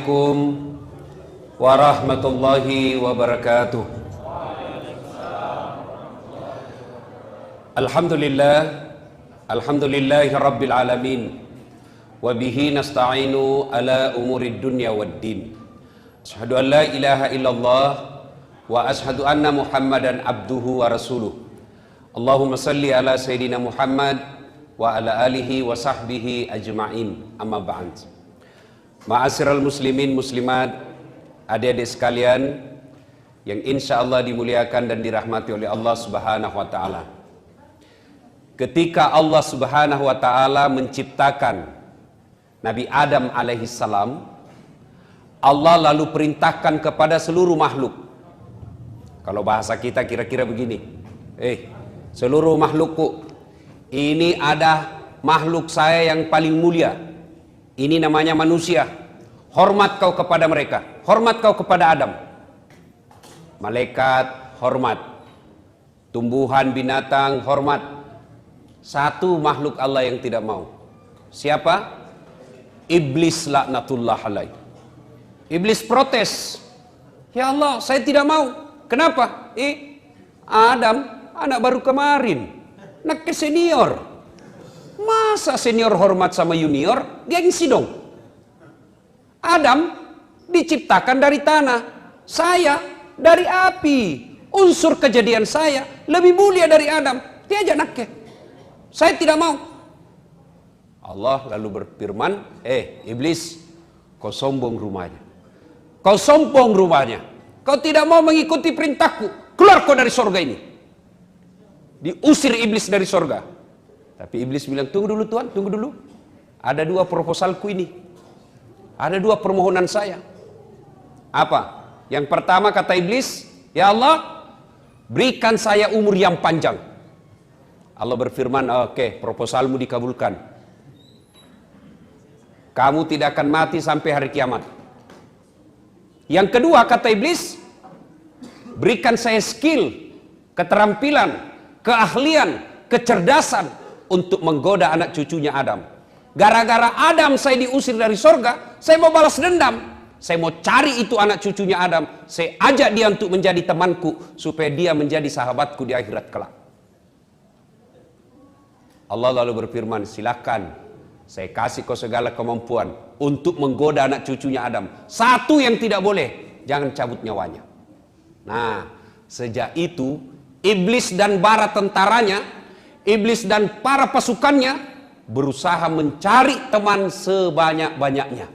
Assalamualaikum warahmatullahi wabarakatuh. Alhamdulillahi rabbil alamin. Wa bihi nasta'inu ala umurid dunya waddin. Asyhadu an la ilaha illallah wa asyhadu anna Muhammadan abduhu wa rasuluh. Allahumma salli ala Sayyidina Muhammad wa ala alihi wa sahbihi ajma'in. Amma ba'd. Ma'asyiral muslimin muslimat, adik-adik sekalian yang insya Allah dimuliakan dan dirahmati oleh Allah Subhanahu wa ta'ala. Ketika Allah Subhanahu wa ta'ala menciptakan Nabi Adam alaihissalam, Allah lalu perintahkan kepada seluruh makhluk. Kalau bahasa kita kira-kira begini, seluruh makhlukku, ini ada makhluk saya yang paling mulia. Ini namanya manusia. Hormat kau kepada mereka. Hormat kau kepada Adam. Malaikat, hormat. Tumbuhan, binatang, hormat. Satu makhluk Allah yang tidak mau. Siapa? Iblis laknatullah alaih. Iblis protes. Ya Allah, saya tidak mau. Kenapa? Adam, anak baru kemarin. Anak ke senior. Masa senior hormat sama junior? Gengsi dong. Adam diciptakan dari tanah, saya dari api. Unsur kejadian saya lebih mulia dari Adam. Dia aja nakke. Saya tidak mau. Allah lalu berfirman, iblis, kau sombong rumahnya. Kau sombong rumahnya. Kau tidak mau mengikuti perintahku. Keluar kau dari sorga ini. Diusir iblis dari sorga. Tapi iblis bilang, tunggu dulu Tuhan, tunggu dulu. Ada dua proposalku ini. Ada dua permohonan saya. Apa? Yang pertama kata iblis, ya Allah, berikan saya umur yang panjang. Allah berfirman, oke, proposalmu dikabulkan. Kamu tidak akan mati sampai hari kiamat. Yang kedua kata iblis, berikan saya skill, keterampilan, keahlian, kecerdasan untuk menggoda anak cucunya Adam. Gara-gara Adam saya diusir dari sorga, saya mau balas dendam. Saya mau cari itu anak cucunya Adam. Saya ajak dia untuk menjadi temanku, supaya dia menjadi sahabatku di akhirat kelak. Allah lalu berfirman, silakan, saya kasih kau segala kemampuan untuk menggoda anak cucunya Adam. Satu yang tidak boleh, jangan cabut nyawanya. Nah, sejak itu iblis dan bara tentaranya, iblis dan para pasukannya berusaha mencari teman sebanyak-banyaknya.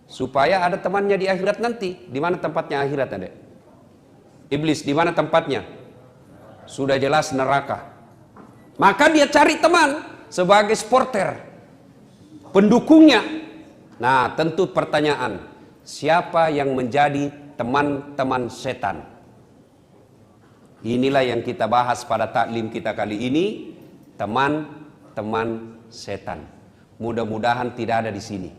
Supaya ada temannya di akhirat nanti. Di mana tempatnya akhirat, adek? Iblis, di mana tempatnya? Sudah jelas neraka. Maka dia cari teman sebagai supporter, pendukungnya. Nah, tentu pertanyaan, siapa yang menjadi teman-teman setan? Inilah yang kita bahas pada taklim kita kali ini, teman-teman setan. Mudah-mudahan tidak ada di sini.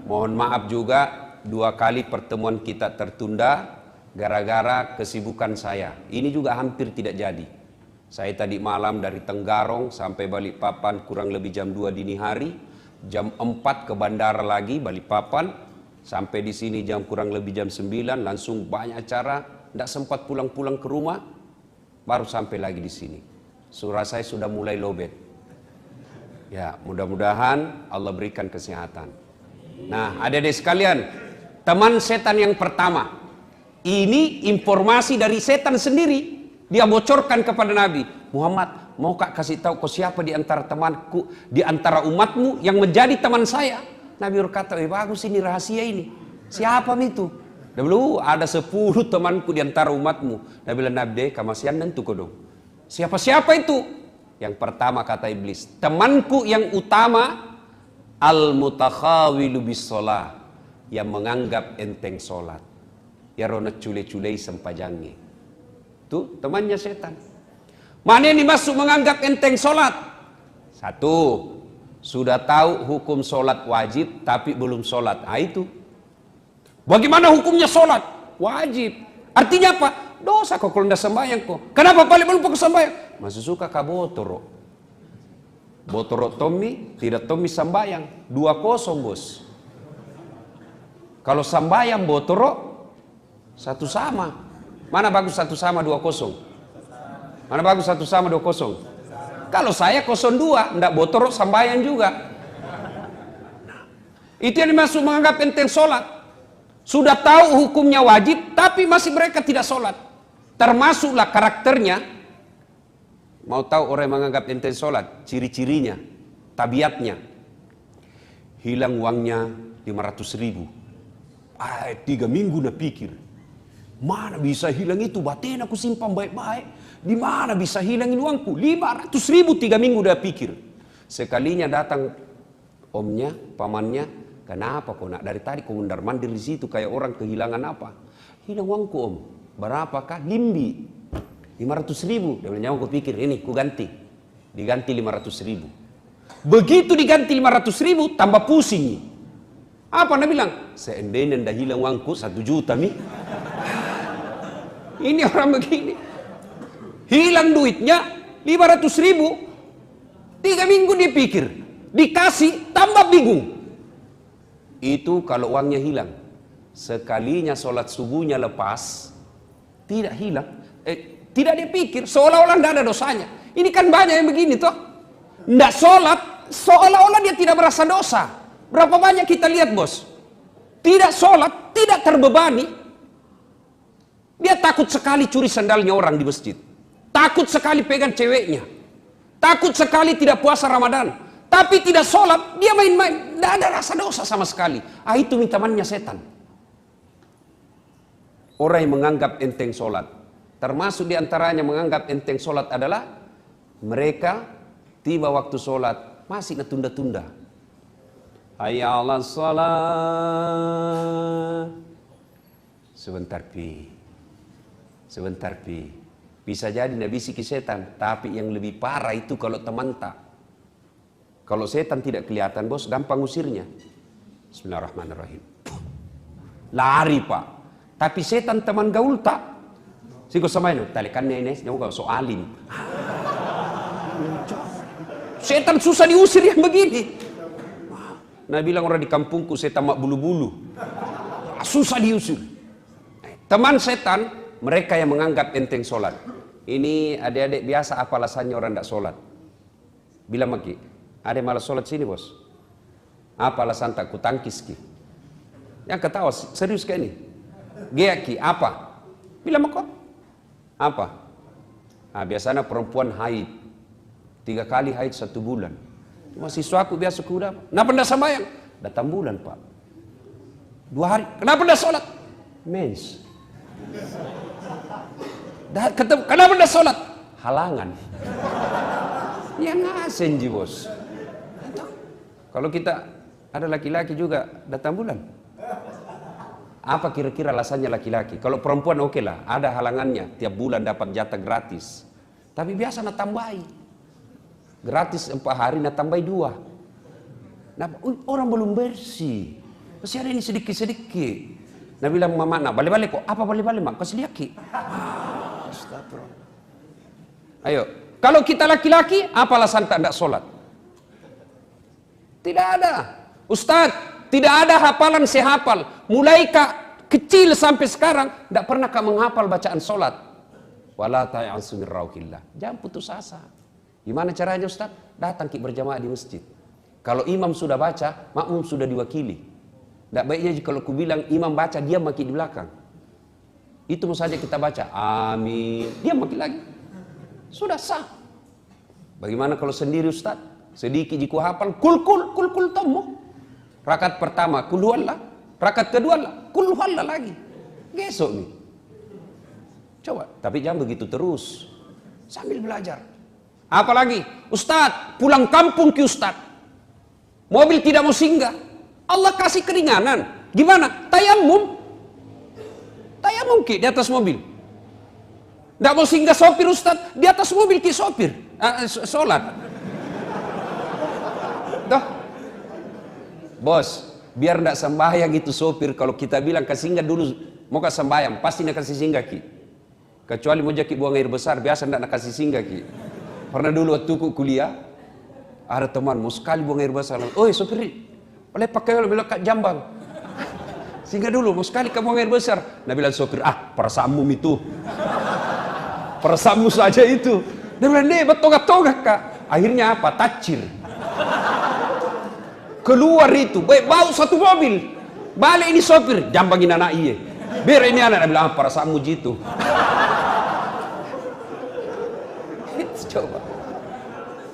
Mohon maaf juga, 2 kali pertemuan kita tertunda gara-gara kesibukan saya. Ini juga hampir tidak jadi. Saya tadi malam dari Tenggarong sampai Balikpapan kurang lebih jam 2 dini hari, jam 4 ke bandara lagi Balikpapan, sampai di sini jam kurang lebih jam 9, langsung banyak acara. Tidak sempat pulang-pulang ke rumah, baru sampai lagi di sini. Surah saya sudah mulai lowbat. Ya, mudah-mudahan Allah berikan kesehatan. Nah, adik-adik sekalian, teman setan yang pertama, ini informasi dari setan sendiri. Dia bocorkan kepada Nabi Muhammad, mau kak kasih tahu kau siapa di antara temanku, di antara umatmu yang menjadi teman saya? Nabi berkata, bagus ini rahasia ini. Siapa itu? Dulu ada 10 temanku di antara umatmu. Nabi bilang, Nabi, kamasian nentu kau dong. Siapa-siapa itu? Yang pertama kata iblis, temanku yang utama, al-mutakhawilu bis-sholah, yang menganggap enteng sholat. Ya rona cule-culei sempajangi. Itu temannya setan. Mana yang dimaksud menganggap enteng sholat? Satu, sudah tahu hukum sholat wajib tapi belum sholat. Itu. Bagaimana hukumnya sholat? Wajib. Artinya apa? Dosa kok kalau tidak sembahyang kok. Kenapa paling belum pakai sembahyang? Masih suka ka botoro. Botoro Tommy, tidak Tommy sembahyang. 2-0 bos. Kalau sambayang botoro satu sama. Mana bagus satu sama 2-0? Mana bagus satu sama 2-0? Kalau saya 0-2, ndak botoro sambayang juga. Nah, itu yang dimaksud menganggap enteng sholat. Sudah tahu hukumnya wajib, tapi masih mereka tidak sholat. Termasuklah karakternya. Mau tahu orang yang menganggap enteng sholat? Ciri-cirinya, tabiatnya. Hilang uangnya 500.000. 3 minggu nak pikir. Mana bisa hilang itu? Batin aku simpan baik-baik. Di mana bisa hilangin uangku? 500.000 3 minggu dah pikir. Sekalinya datang omnya, pamannya. Kenapa kau nak dari tadi kau mundar-mandir di situ kayak orang kehilangan apa? Hilang uangku om. Berapakah? Limbi. 500.000. Dia bilang, aku pikir ini ku ganti. Diganti 500.000. Begitu diganti 500.000 tambah pusing. Apa anda bilang? Seandainya dah hilang uangku 1 juta nih. Ini orang begini. Hilang duitnya 500.000. 3 minggu dia pikir. Dikasih tambah bingung. Itu kalau uangnya hilang. Sekalinya sholat subuhnya lepas. Tidak hilang. Tidak dia pikir. Seolah-olah tidak ada dosanya. Ini kan banyak yang begini toh. Tidak sholat. Seolah-olah dia tidak merasa dosa. Berapa banyak kita lihat bos. Tidak sholat. Tidak terbebani. Dia takut sekali curi sandalnya orang di masjid. Takut sekali pegang ceweknya. Takut sekali tidak puasa Ramadan. Tapi tidak sholat, dia main-main. Tidak ada rasa dosa sama sekali. Itu temannya setan. Orang yang menganggap enteng sholat. Termasuk diantaranya menganggap enteng sholat adalah mereka tiba waktu sholat masih tunda-tunda. Hayya 'alas shalah. Sebentar pi. Sebentar pi. Bisa jadi nabi bisiki setan. Tapi yang lebih parah itu kalau teman tak. Kalau setan tidak kelihatan bos, gampang usirnya. Bismillahirrahmanirrahim. Lari pak. Tapi setan teman gaul tak. Siko sama ini. Talikannya ini. Nyawa soalin. Setan susah diusir yang begini. Nah bilang orang di kampungku setan mak bulu-bulu. Susah diusir. Teman setan. Mereka yang menganggap enteng sholat. Ini adik-adik biasa apa alasannya orang tidak sholat? Bilang maki, ada malas sholat sini bos. Apa alasan tak kutangkis ki? Yang ketawa serius kayak ini. Geaki apa? Bilang kok? Apa? Nah, biasanya perempuan haid 3 kali haid 1 bulan. Mahasiswaku biasa kuda. Kenapa tidak sembahyang? Datang bulan pak. 2 hari. Kenapa tidak sholat? Mens. Kenapa tidak sholat? Halangan. Ya ngasen ji bos. Kalau kita ada laki-laki juga datang bulan. Apa kira-kira alasannya laki-laki? Kalau perempuan oke lah, ada halangannya. Tiap bulan dapat jatah gratis. Tapi biasa nak tambahi. Gratis 4 hari nak tambahi 2. Nah, orang belum bersih. Masih ada ini sedikit-sedikit. Nah bilang mama nak balik-balik kok. Apa balik-balik mak? Kasih lihat ki. Ayo, kalau kita laki-laki, apa alasan tak nak sholat? Tidak ada. Ustadz, tidak ada hafalan sehafal. Mulai kecil sampai sekarang, tidak pernah menghafal bacaan sholat. Wala ta'asu min rauhillah. Jangan putus asa. Gimana caranya Ustadz? Datang ki berjamaah di masjid. Kalau imam sudah baca, makmum sudah diwakili. Tidak baiknya kalau ku bilang imam baca, dia maki di belakang. Itu saja kita baca. Amin. Dia maki lagi. Sudah sah. Bagaimana kalau sendiri Ustaz? Sedikit jiku hafal. Kul tomo. Rakaat pertama kul huwallah. Rakaat kedua lah. Kul huwallah lagi. Besok nih. Coba. Tapi jangan begitu terus. Sambil belajar. Apalagi Ustaz pulang kampung ki Ustaz. Mobil tidak mau singgah. Allah kasih keringanan. Gimana? Tayamum. Tayamum ki di atas mobil. Tidak mau singgah sopir Ustaz. Di atas mobil ki sopir. Sholat. Tuh. Bos, biar tidak sembahyang itu sopir. Kalau kita bilang ke singgah dulu. Mau ke sembahyang. Pasti nak kasih singgah ki. Kecuali mau jaki buang air besar. Biasa tidak nak kasih singgah ki. Pernah dulu waktu kuliah. Ada teman mau sekali buang air besar. Oh sopir. Oleh pakai lebih lekat jambang. Singgah dulu, mau sekali kamu air besar. Nah bilang sopir, perasaanmu itu. Perasaanmu saja itu. Dia bilang, nih, betogak-togak kak. Akhirnya apa? Tacir. Keluar itu, bau satu mobil. Balik ini sopir, jambangin anak iya. Biar ini anak, dia bilang, perasaanmu gitu. Coba.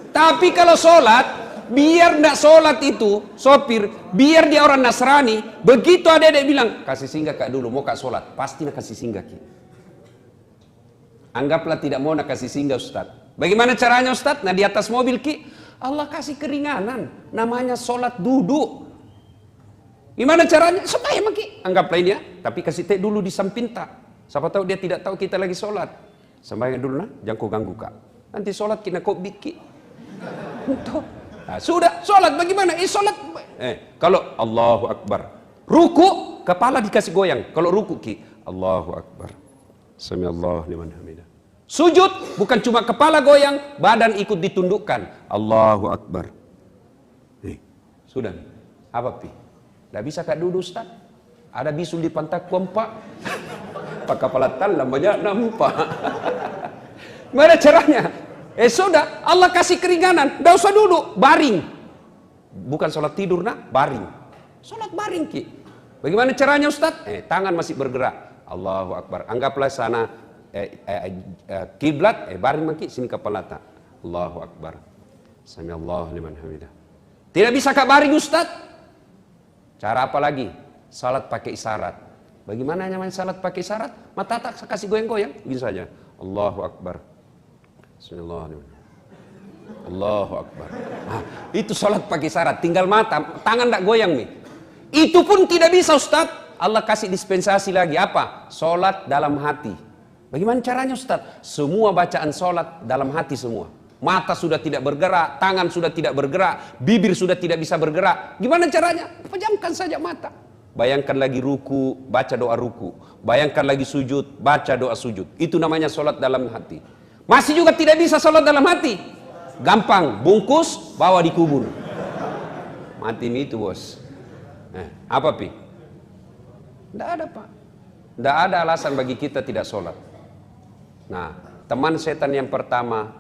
Tapi kalau sholat, biar ndak sholat itu, sopir, biar dia orang Nasrani, begitu ada yang bilang, kasih singgah kak dulu, mau kak sholat, pasti nak kasih singgah ki. Anggaplah tidak mau nak kasih singgah Ustaz. Bagaimana caranya Ustaz? Nah di atas mobil ki, Allah kasih keringanan, namanya sholat duduk. Gimana caranya? Supaya maki, anggaplah ini ya, tapi kasih teh dulu di samping tak. Siapa tahu dia tidak tahu kita lagi sholat. Sembahyang dulu nah, jangan kau ganggu kak. Nanti sholat kena kau biki. Nah, sudah sholat bagaimana? Sholat. Kalau Allahu Akbar, ruku kepala dikasih goyang. Kalau ruku ki, Allahu Akbar, Samiallahu liman hamidah. Sujud bukan cuma kepala goyang, badan ikut ditundukkan. Allahu Akbar. Sudah. Apa pi? Tidak bisa kak duduk Ustaz. Ada bisul di pantat kompak. Pak kepala talam banyak nampak. Mana caranya? Sudah, Allah kasih keringanan, tidak usah duduk, baring. Bukan sholat tidur nak, baring. Sholat baring ki. Bagaimana caranya Ustaz? Tangan masih bergerak. Allahu Akbar. Anggaplah sana kiblat, baring maki, sini kepala tak. Allahu Akbar. Samiallahu liman hamidah. Tidak bisa kak baring Ustaz? Cara apa lagi? Salat pakai isyarat. Bagaimana namanya salat pakai isyarat? Mata tak kasih goyang-goyang, begini saja. Allahu Akbar. Bismillahirrahmanirrahim. Allahu Akbar. Itu sholat pakai syarat, tinggal mata, tangan tak goyang nih. Itu pun tidak bisa Ustaz. Allah kasih dispensasi lagi apa? Sholat dalam hati. Bagaimana caranya Ustaz? Semua bacaan sholat dalam hati semua. Mata sudah tidak bergerak, tangan sudah tidak bergerak, bibir sudah tidak bisa bergerak. Gimana caranya? Pejamkan saja mata. Bayangkan lagi ruku, baca doa ruku. Bayangkan lagi sujud, baca doa sujud. Itu namanya sholat dalam hati. Masih juga tidak bisa sholat dalam hati. Gampang, bungkus, bawa dikubur. Mati itu bos. Apa pi? Tidak ada pak. Tidak ada alasan bagi kita tidak sholat. Nah, teman setan yang pertama,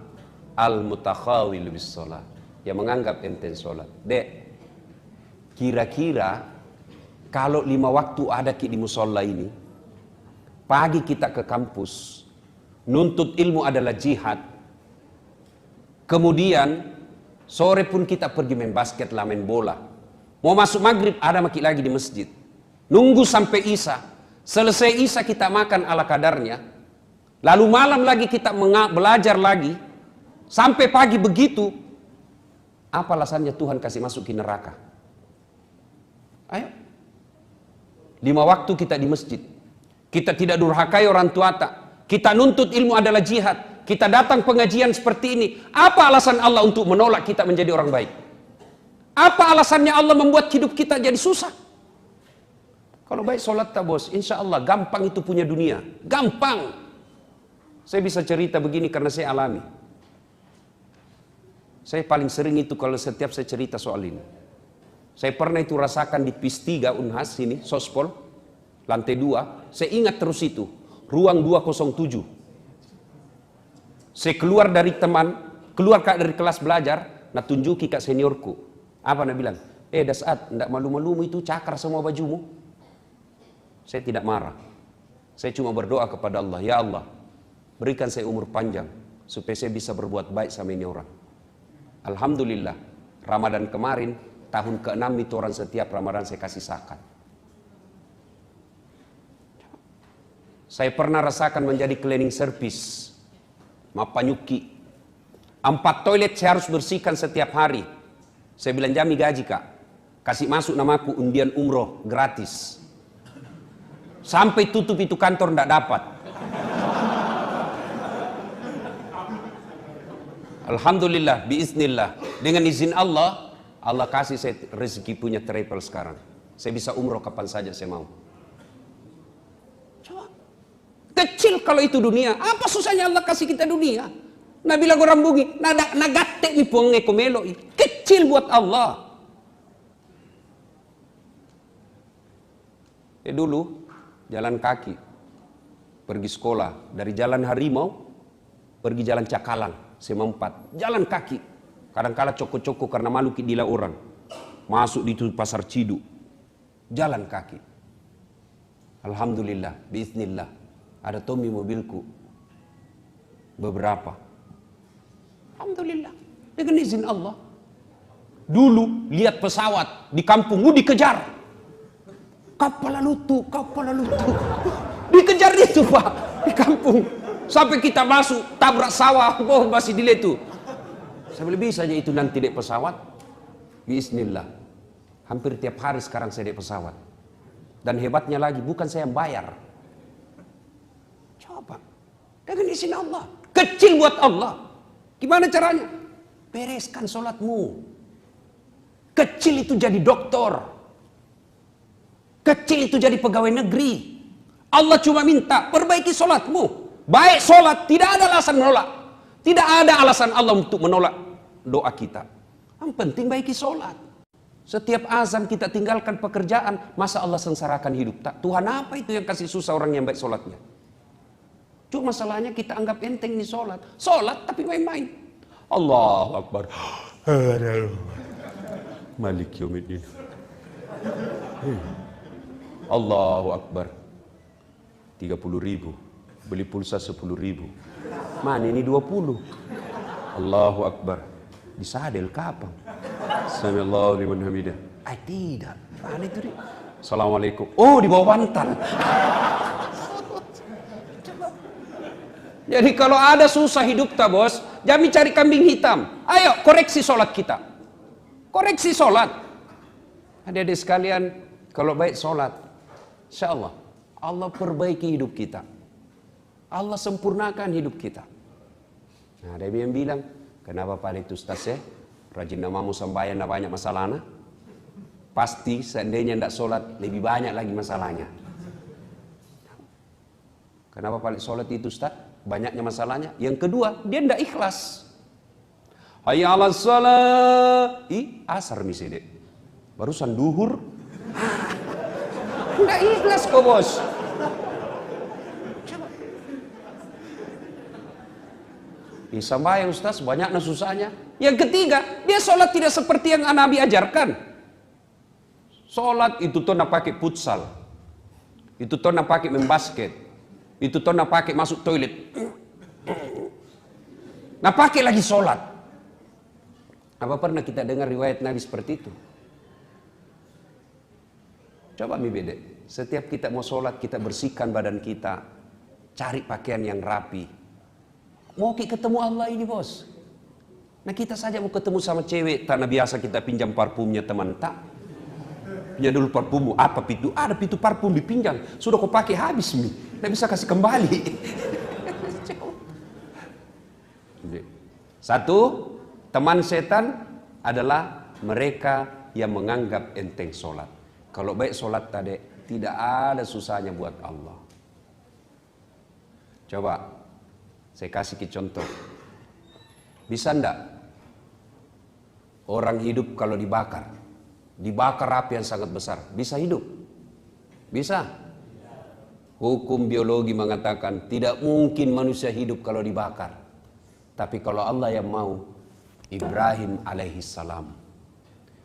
al-mutakhawil bis sholat, yang menganggap enteng sholat. Dek, kira-kira kalau 5 waktu ada di musola ini, pagi kita ke kampus, nuntut ilmu adalah jihad. Kemudian sore pun kita pergi main basket lah, main bola. Mau masuk maghrib ada maki lagi di masjid. Nunggu sampai isya. Selesai isya kita makan ala kadarnya. Lalu malam lagi kita belajar lagi. Sampai pagi begitu. Apa alasannya Tuhan kasih masuk ke neraka? Ayo. 5 waktu kita di masjid. Kita tidak durhakai orang tua tak. Kita nuntut ilmu adalah jihad. Kita datang pengajian seperti ini. Apa alasan Allah untuk menolak kita menjadi orang baik? Apa alasannya Allah membuat hidup kita jadi susah? Kalau baik sholat tak bos, insya Allah gampang itu punya dunia. Gampang. Saya bisa cerita begini karena saya alami. Saya paling sering itu kalau setiap saya cerita soal ini. Saya pernah itu rasakan di PIS 3 Unhas sini, Sospol, lantai 2. Saya ingat terus itu. Ruang 207. Saya keluar dari dari kelas belajar, nak tunjuki kak seniorku. Apa nak bilang? Dasat, ndak malu-malumu itu cakar semua bajumu. Saya tidak marah. Saya cuma berdoa kepada Allah, ya Allah, berikan saya umur panjang supaya saya bisa berbuat baik sama ini orang. Alhamdulillah, Ramadan kemarin, tahun ke-6 itu orang setiap Ramadan saya kasih zakat. Saya pernah rasakan menjadi cleaning service, mapanyuki. 4 toilet saya harus bersihkan setiap hari. Saya bilang jami gaji kak, kasih masuk namaku undian umroh gratis. Sampai tutup itu kantor ndak dapat. Alhamdulillah, biiznillah. Dengan izin Allah, Allah kasih saya rezeki punya travel sekarang. Saya bisa umroh kapan saja saya mau. Kecil kalau itu dunia. Apa susahnya Allah kasih kita dunia? Nabila orang bungi, nagatte mi puang ekomelo. Kecil buat Allah. Dulu jalan kaki pergi sekolah dari Jalan Harimau pergi Jalan Cakalang Semempat, jalan kaki. Kadang-kala coko-coko karena malu dila orang. Masuk di Pasar Ciduk, jalan kaki. Alhamdulillah, biiznillah, ada Tommy mobilku beberapa. Alhamdulillah, dengan izin Allah. Dulu lihat pesawat di kampung, dikejar. Kapal lalutu. Dikejar itu Pak, di kampung. Sampai kita masuk, tabrak sawah, masih dilihat itu. Saya lebih saja itu nanti naik pesawat. Bismillah. Hampir tiap hari sekarang saya naik pesawat. Dan hebatnya lagi, bukan saya yang bayar. Coba, dengan izin Allah. Kecil buat Allah. Gimana caranya? Bereskan sholatmu. Kecil itu jadi dokter. Kecil itu jadi pegawai negeri. Allah cuma minta perbaiki sholatmu. Baik sholat, tidak ada alasan menolak. Tidak ada alasan Allah untuk menolak doa kita. Yang penting baiki sholat. Setiap azan kita tinggalkan pekerjaan, masa Allah sengsarakan hidup? Tak, Tuhan apa itu yang kasih susah orang yang baik sholatnya? Cuma masalahnya kita anggap enteng nih sholat. Sholat tapi main-main. Allahu Akbar. Malik yaumiddin. Allahu Akbar. 30.000. Beli pulsa 10.000. Mana ini 20? Allahu Akbar. Disadel kapan? Samiallahu liman hamidah. Tidak. Mana itu? Assalamualaikum. Oh, di bawah bantal. Jadi kalau ada susah hidup tak bos, jangan cari kambing hitam. Ayo koreksi sholat kita. Koreksi sholat. Adik-adik sekalian, kalau baik sholat, insya Allah, Allah perbaiki hidup kita. Allah sempurnakan hidup kita. Nah, ada yang bilang, kenapa Pak itu Ustaz ya? Rajin namamu sembahyang tidak banyak masalahnya. Pasti seandainya tidak sholat, lebih banyak lagi masalahnya. Kenapa Pak sholat itu Ustaz? Banyaknya masalahnya. Yang kedua, dia tidak ikhlas. Hayya 'alas shalah. Asar misalnya. Barusan duhur. Tidak ikhlas kok bos. Sembahyang Ustaz, banyaknya susahnya. Yang ketiga, dia sholat tidak seperti yang Nabi ajarkan. Sholat itu tuh nak pakai futsal. Itu tuh nak pakai main basket. Itu tuh nak pakai masuk toilet. Nah pakai lagi sholat. Apa pernah kita dengar riwayat Nabi seperti itu? Coba beda. Setiap kita mau sholat, kita bersihkan badan kita. Cari pakaian yang rapi. Mau ketemu Allah ini bos. Nah kita saja mau ketemu sama cewek. Tanah biasa kita pinjam parfumnya teman. Tak. Pinjam dulu parfummu. Apa pitu? Ada pitu parfum dipinjam. Sudah kau pakai habis nih. Tidak bisa kasih kembali. Satu, teman setan adalah mereka yang menganggap enteng sholat. Kalau baik sholat tadi, tidak ada susahnya buat Allah. Coba, saya kasih contoh. Bisa enggak orang hidup kalau dibakar? Dibakar api yang sangat besar. Bisa hidup? Bisa? Hukum biologi mengatakan tidak mungkin manusia hidup kalau dibakar. Tapi kalau Allah yang mau, Ibrahim alaihissalam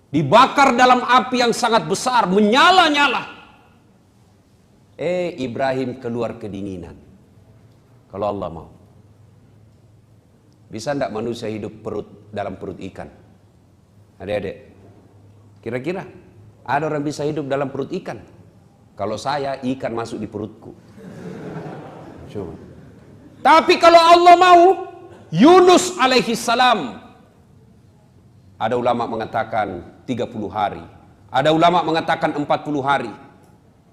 dibakar dalam api yang sangat besar, menyala-nyala. Ibrahim keluar kedinginan. Kalau Allah mau. Bisa enggak manusia hidup dalam perut ikan? Adik-adik, kira-kira ada orang bisa hidup dalam perut ikan? Kalau saya, ikan masuk di perutku. Coba. Tapi kalau Allah mau, Yunus alaihissalam, ada ulama mengatakan 30 hari, ada ulama mengatakan 40 hari,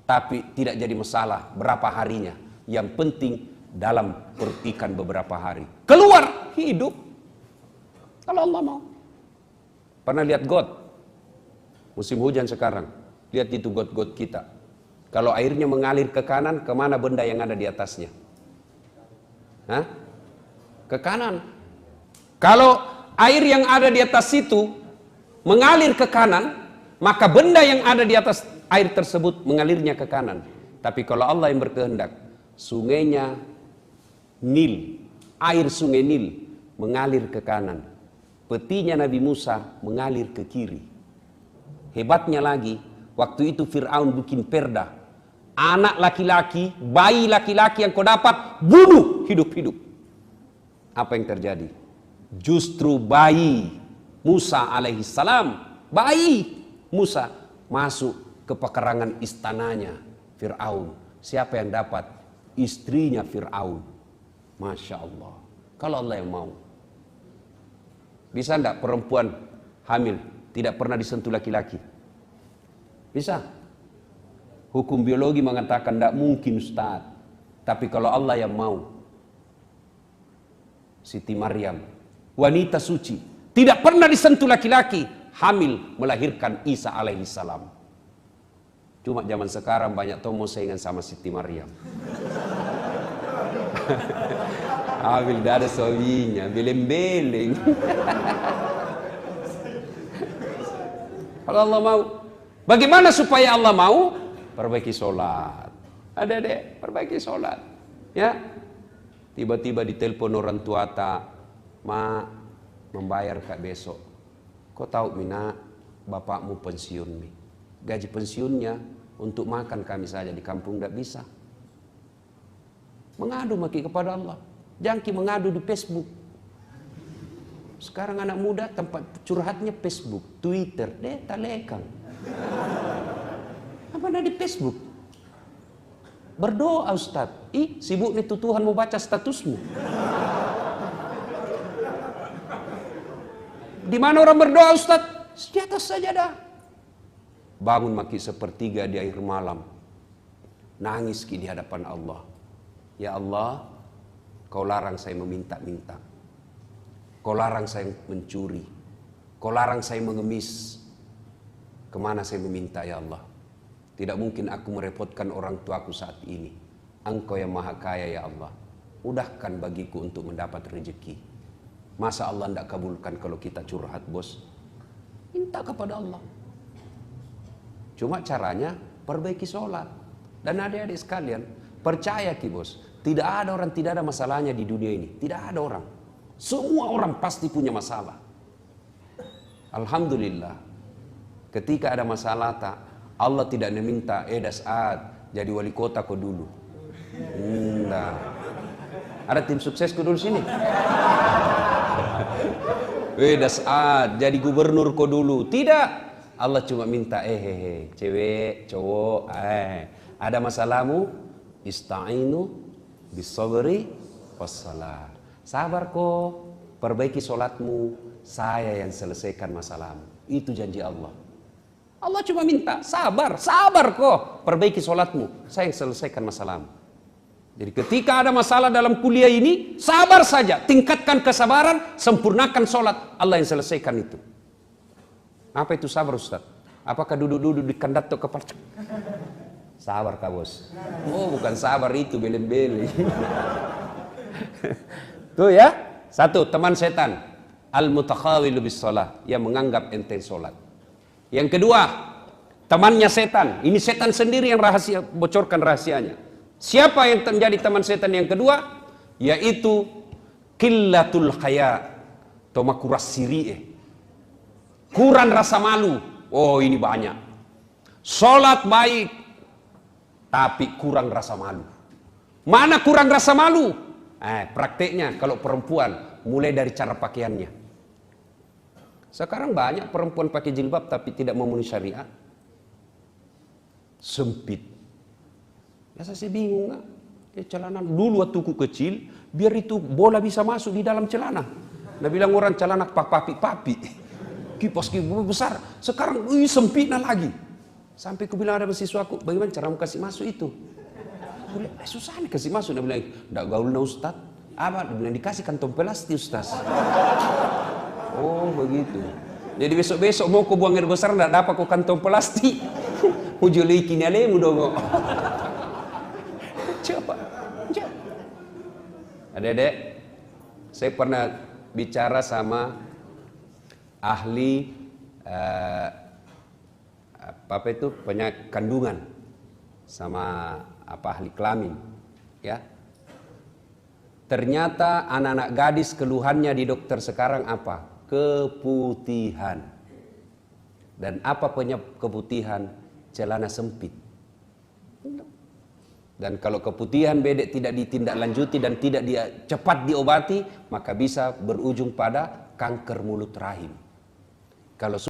tapi tidak jadi masalah berapa harinya. Yang penting dalam perut ikan beberapa hari. Keluar hidup. Kalau Allah mau. Pernah lihat got? Musim hujan sekarang. Lihat itu got-got kita. Kalau airnya mengalir ke kanan, kemana benda yang ada di atasnya? Hah? Ke kanan. Kalau air yang ada di atas situ mengalir ke kanan, maka benda yang ada di atas air tersebut mengalirnya ke kanan. Tapi kalau Allah yang berkehendak, sungainya Nil, air sungai Nil mengalir ke kanan. Petinya Nabi Musa mengalir ke kiri. Hebatnya lagi, waktu itu Fir'aun bikin perda. Anak laki-laki, bayi laki-laki yang kau dapat, bunuh hidup-hidup. Apa yang terjadi? Justru bayi Musa alaihissalam, bayi Musa masuk ke pekarangan istananya Fir'aun. Siapa yang dapat? Istrinya Fir'aun. Masya Allah. Kalau Allah yang mau. Bisa enggak perempuan hamil tidak pernah disentuh laki-laki? Bisa. Hukum biologi mengatakan enggak mungkin, Ustaz. Tapi kalau Allah yang mau. Siti Maryam, wanita suci, tidak pernah disentuh laki-laki, hamil melahirkan Isa alaihissalam. Cuma zaman sekarang banyak tomo saingan sama Siti Maryam. Hamil dah ada suaminya, beleng-beleng. Kalau Allah mau. Bagaimana supaya Allah mau? Perbaiki sholat. Adik-adik, perbaiki sholat. Ya. Tiba-tiba ditelepon orang tua tak, Ma, membayar kak besok. Kau tahu Mina, bapakmu pensiun Mi. Gaji pensiunnya untuk makan kami saja di kampung tidak bisa. Mengadu maki kepada Allah. Jangki mengadu di Facebook. Sekarang anak muda tempat curhatnya Facebook, Twitter, talekang. Apa ada di Facebook? Berdoa Ustaz. Sibuk nih Tuhan mau baca statusmu. Di mana orang berdoa Ustaz? Di atas sajadah. Bangun maki sepertiga di akhir malam. Nangis di hadapan Allah. Ya Allah, Kau larang saya meminta-minta. Kau larang saya mencuri. Kau larang saya mengemis. Kemana saya meminta ya Allah? Tidak mungkin aku merepotkan orang tuaku saat ini. Engkau yang maha kaya ya Allah. Mudahkan bagiku untuk mendapat rezeki. Masa Allah tidak kabulkan kalau kita curhat bos? Minta kepada Allah. Cuma caranya perbaiki sholat. Dan adik-adik sekalian, percaya ki bos. Tidak ada orang tidak ada masalahnya di dunia ini. Tidak ada orang. Semua orang pasti punya masalah. Alhamdulillah. Ketika ada masalah tak, Allah tidak meminta, Das'ad jadi wali kota kau dulu. Nah. Ada tim sukses kau dulu sini. Das'ad jadi gubernur kau dulu. Tidak. Allah cuma minta, cewek, cowok, ada masalahmu, ista'inu bisabri wassalah. Sabar kok, perbaiki sholatmu, saya yang selesaikan masalahmu. Itu janji Allah. Allah cuma minta, sabar kok, perbaiki sholatmu, saya yang selesaikan masalahmu. Jadi ketika ada masalah dalam kuliah ini, sabar saja, tingkatkan kesabaran, sempurnakan sholat, Allah yang selesaikan itu. Apa itu sabar Ustaz? Apakah duduk-duduk di kandat atau kepala? Sabar kah bos? Oh bukan sabar itu, beleng-beleng. Tuh ya, satu teman setan, al-mutakhawilu bis shalah, yang menganggap enteng sholat. Yang kedua, temannya setan. Ini setan sendiri yang rahasia, bocorkan rahasianya. Siapa yang menjadi teman setan yang kedua? Yaitu qillatul haya, tomakuras siri'e. Kurang rasa malu. Oh ini banyak. Sholat baik, tapi kurang rasa malu. Mana kurang rasa malu? Prakteknya kalau perempuan mulai dari cara pakaiannya. Sekarang banyak perempuan pakai jilbab tapi tidak memenuhi syariat. Sempit. Biasa saya bingung nggak? Celana dulu waktu ku kecil, biar itu bola bisa masuk di dalam celana. Nah bilang orang celana papi. Kipas besar. Sekarang sempit lagi. Sampai ku bilang ada mahasiswaku, bagaimana cara kasih masuk itu? Susah nih kasih masuk. Dia bilang, enggak gaul na Ustaz. Apa? Dia bilang, dikasih kantong plastik Ustaz. Oh begitu. Jadi besok-besok mau ku buang air besar, enggak dapat ku kantong plastik. Hujulikin alemu dong. Coba. Adik-adik, saya pernah bicara sama ahli Papa itu penyakit kandungan sama ahli kelamin, ya. Ternyata anak-anak gadis keluhannya di dokter sekarang apa? Keputihan. Dan apa penyebab keputihan? Celana sempit. Dan kalau keputihan bedek tidak ditindaklanjuti dan tidak cepat diobati, maka bisa berujung pada kanker mulut rahim. Kalau